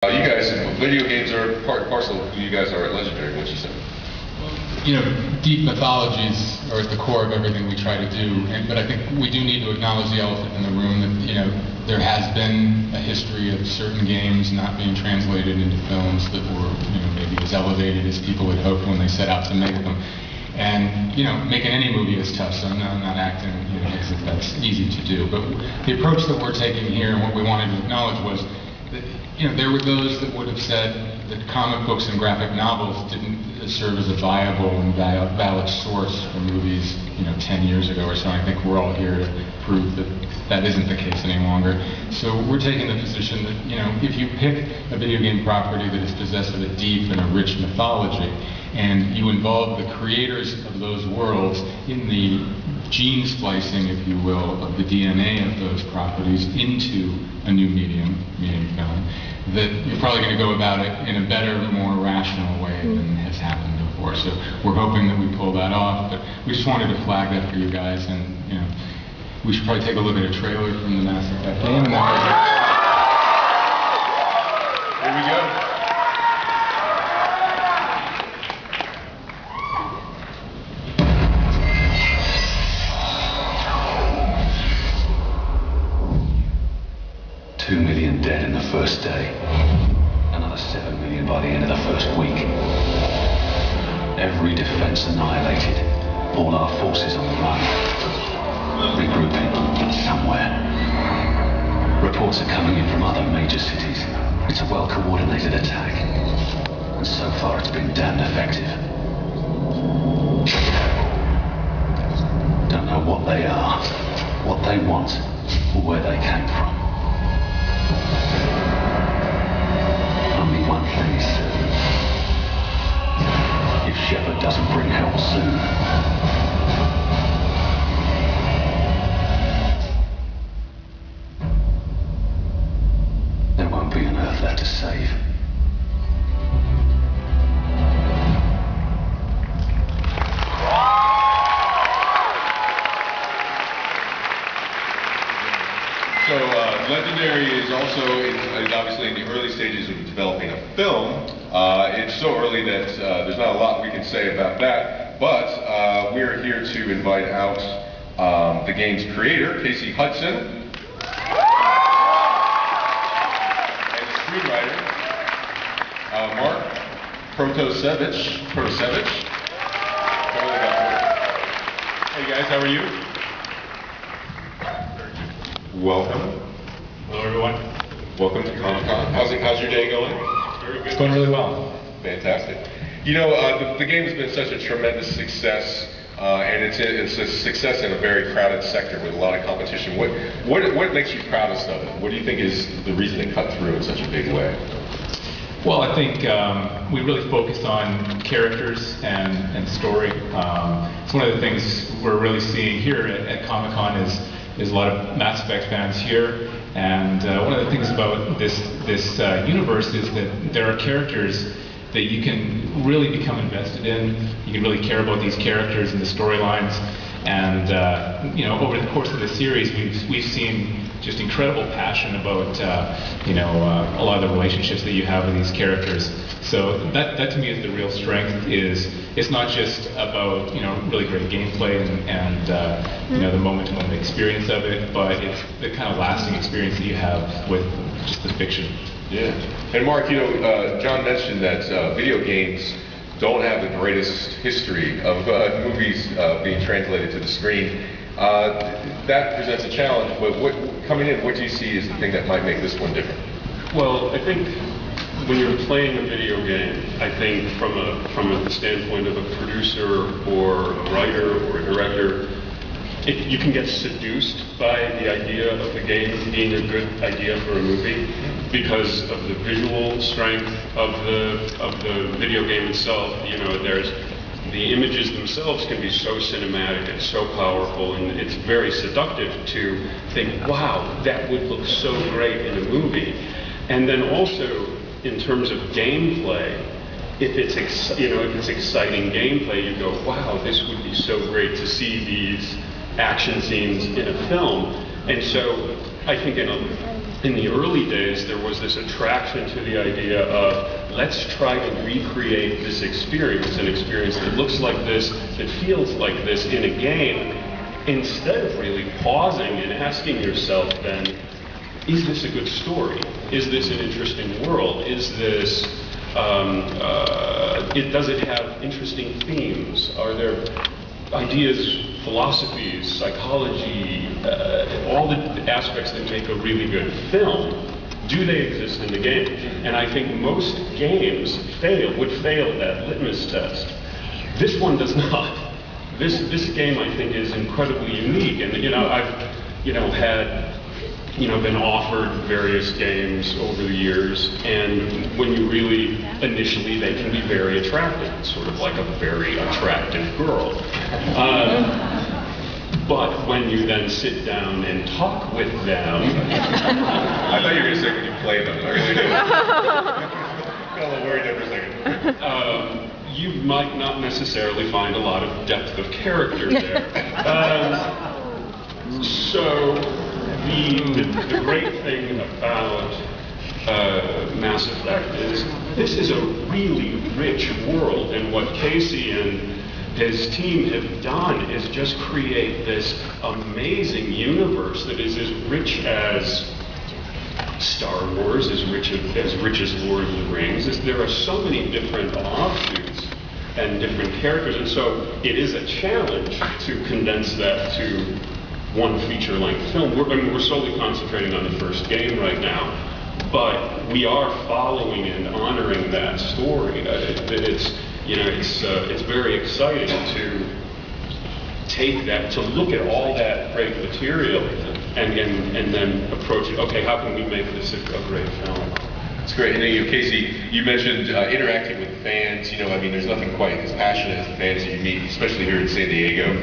You guys, video games are part and parcel of who you guys are at Legendary, what you said. You know, deep mythologies are at the core of everything we try to do, but I think we do need to acknowledge the elephant in the room that, you know, there has been a history of certain games not being translated into films that were, you know, maybe as elevated as people had hoped when they set out to make them. And, you know, making any movie is tough, so I'm not acting, you know, as if that's easy to do. But the approach that we're taking here and what we wanted to acknowledge was that, you know, there were those that would have said that comic books and graphic novels didn't serve as a viable and valid source for movies, you know, 10 years ago or so. I think we're all here to prove that that isn't the case any longer. So we're taking the position that, you know, if you pick a video game property that is possessed of a deep and a rich mythology, and you involve the creators of those worlds in the gene splicing, if you will, of the DNA of those properties into a new medium, meaning film, that you're probably going to go about it in a better, more rational way than has happened before. So we're hoping that we pull that off, but we just wanted to flag that for you guys, and, you know, we should probably take a look at a trailer from the Mass Effect game. Here we go. $2 million dead in the first day. Another 7 million by the end of the first week. Every defense annihilated. All our forces on the run. Regrouping somewhere. Reports are coming in from other major cities. It's a well-coordinated attack. And so far it's been damned effective. Don't know what they are, what they want, or where they came from. Only one thing is certain. If Shepard doesn't bring help soon, there won't be an Earth left to save. So Legendary is also is obviously in the early stages of developing a film. It's so early that there's not a lot we can say about that, but we're here to invite out the game's creator, Casey Hudson, and the screenwriter, Mark Protosevich. Hey guys, how are you? Welcome. Hello, everyone. Welcome to Comic-Con. How's your day going? Very good. It's going really well. Fantastic. You know, the game has been such a tremendous success, and it's a success in a very crowded sector with a lot of competition. What makes you proudest of it? What do you think is the reason it cut through in such a big way? Well, I think we really focused on characters and story. It's one of the things we're really seeing here at Comic-Con is there's a lot of Mass Effect fans here, and one of the things about this universe is that there are characters that you can really become invested in. You can really care about these characters and the storylines, and you know, over the course of the series, we've seen just incredible passion about you know, a lot of the relationships that you have with these characters. So that to me is the real strength. It's not just about, you know, really great gameplay and you know, the moment-to-moment experience of it, but it's the kind of lasting experience that you have with just the fiction. Yeah. And Mark, you know, John mentioned that video games don't have the greatest history of movies being translated to the screen. That presents a challenge, but coming in, what do you see as the thing that might make this one different? Well, I think when you're playing a video game, I think from the standpoint of a producer or a writer or a director, you can get seduced by the idea of the game being a good idea for a movie because of the visual strength of the video game itself. You know, the images themselves can be so cinematic and so powerful, and it's very seductive to think, wow, that would look so great in a movie. And then also, in terms of gameplay, if it's exciting gameplay, you go, wow, this would be so great to see these action scenes in a film. And so I think in a in the early days, there was this attraction to the idea of let's try to recreate this experience, an experience that looks like this, that feels like this in a game, instead of really pausing and asking yourself then, is this a good story? Is this an interesting world? Is this, does it have interesting themes? Are there ideas, philosophies, psychology, all the aspects that make a really good film, do they exist in the game? And I think most games would fail that litmus test. This one does not. This game, I think, is incredibly unique. And I've had been offered various games over the years, and when you really initially, they can be very attractive. It's sort of like a very attractive girl. But when you then sit down and talk with them, I thought you were going to say when you play them. I really did. Got a little worried there for a second. You might not necessarily find a lot of depth of character there. So the great thing about Mass Effect is this is a really rich world, and what Casey and his team have done is just create this amazing universe that is as rich as Star Wars, as rich as Lord of the Rings. There are so many different offshoots and different characters, and so it is a challenge to condense that to one feature-length film. We're solely concentrating on the first game right now, but we are following and honoring that story. It's very exciting to take that, to look at all that great material, and then approach it. Okay, how can we make this a great film? That's great. And then, Casey, you mentioned interacting with fans. There's nothing quite as passionate as the fans that you meet, especially here in San Diego.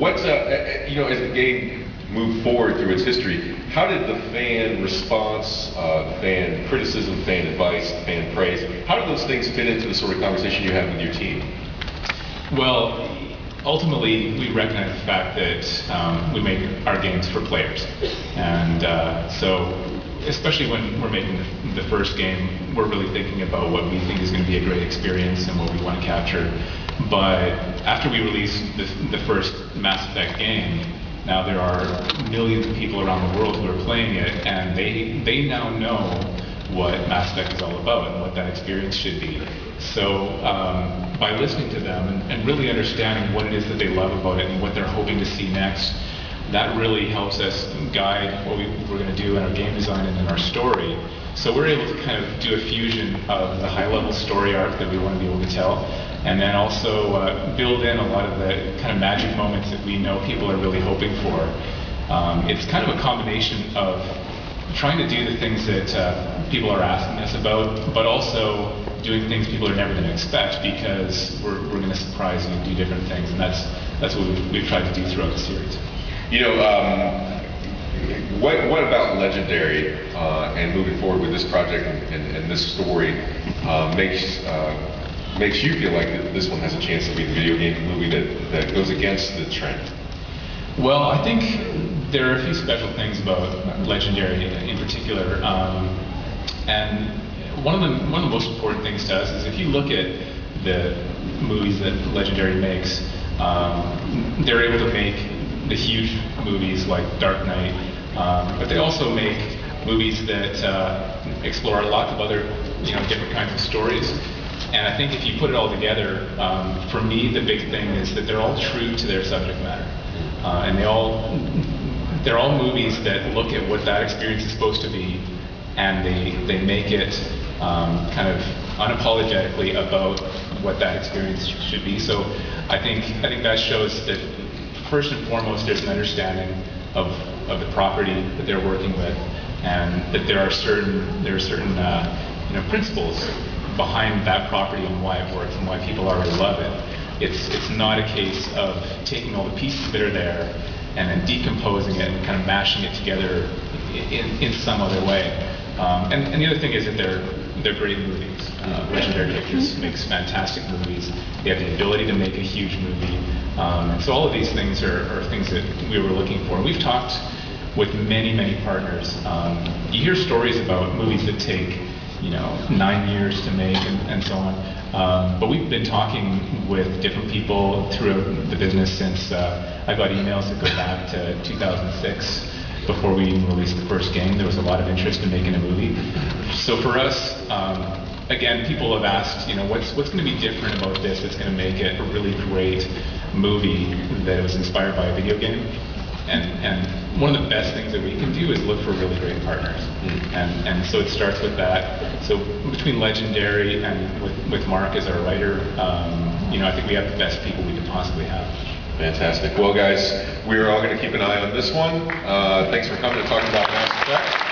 As the game moved forward through its history, how did the fan response, the fan criticism, fan advice, fan praise, how do those things fit into the sort of conversation you have with your team? Well, ultimately, we recognize the fact that we make our games for players. And so, especially when we're making the first game, we're really thinking about what we think is going to be a great experience and what we want to capture. But after we release the first Mass Effect game, now there are millions of people around the world who are playing it, and they now know what Mass Effect is all about and what that experience should be. So by listening to them and really understanding what it is that they love about it and what they're hoping to see next, that really helps us guide what we're going to do in our game design and in our story. So we're able to kind of do a fusion of the high-level story arc that we want to be able to tell, and then also build in a lot of the kind of magic moments that we know people are really hoping for. It's kind of a combination of trying to do the things that people are asking us about, but also doing things people are never going to expect, because we're going to surprise you and do different things, and that's what we've tried to do throughout the series. What about Legendary and moving forward with this project and this story makes you feel like this one has a chance to be the video game movie that goes against the trend? Well, I think there are a few special things about Legendary in particular, and one of the most important things to us is if you look at the movies that Legendary makes, they're able to make the huge movies like Dark Knight, but they also make movies that explore lots of other different kinds of stories. And I think if you put it all together, for me the big thing is that they're all true to their subject matter, and they're all movies that look at what that experience is supposed to be, and they make it kind of unapologetically about what that experience should be. So I think that shows that first and foremost there's an understanding of the property that they're working with, and that there are certain principles behind that property and why it works and why people already love it. It's not a case of taking all the pieces that are there and then decomposing it and kind of mashing it together in some other way. And the other thing is that they're great movies. Legendary Pictures makes fantastic movies. They have the ability to make a huge movie. And so all of these things are things that we were looking for. We've talked with many, many partners. You hear stories about movies that take 9 years to make and so on. But we've been talking with different people throughout the business since I got emails that go back to 2006. Before we even released the first game, there was a lot of interest in making a movie. So for us, again, people have asked, what's going to be different about this that's going to make it a really great movie that was inspired by a video game? And one of the best things that we can do is look for really great partners. And so it starts with that. So between Legendary and with Mark as our writer, I think we have the best people we could possibly have. Fantastic. Well, guys, we're all going to keep an eye on this one. Thanks for coming to talk about Mass Effect.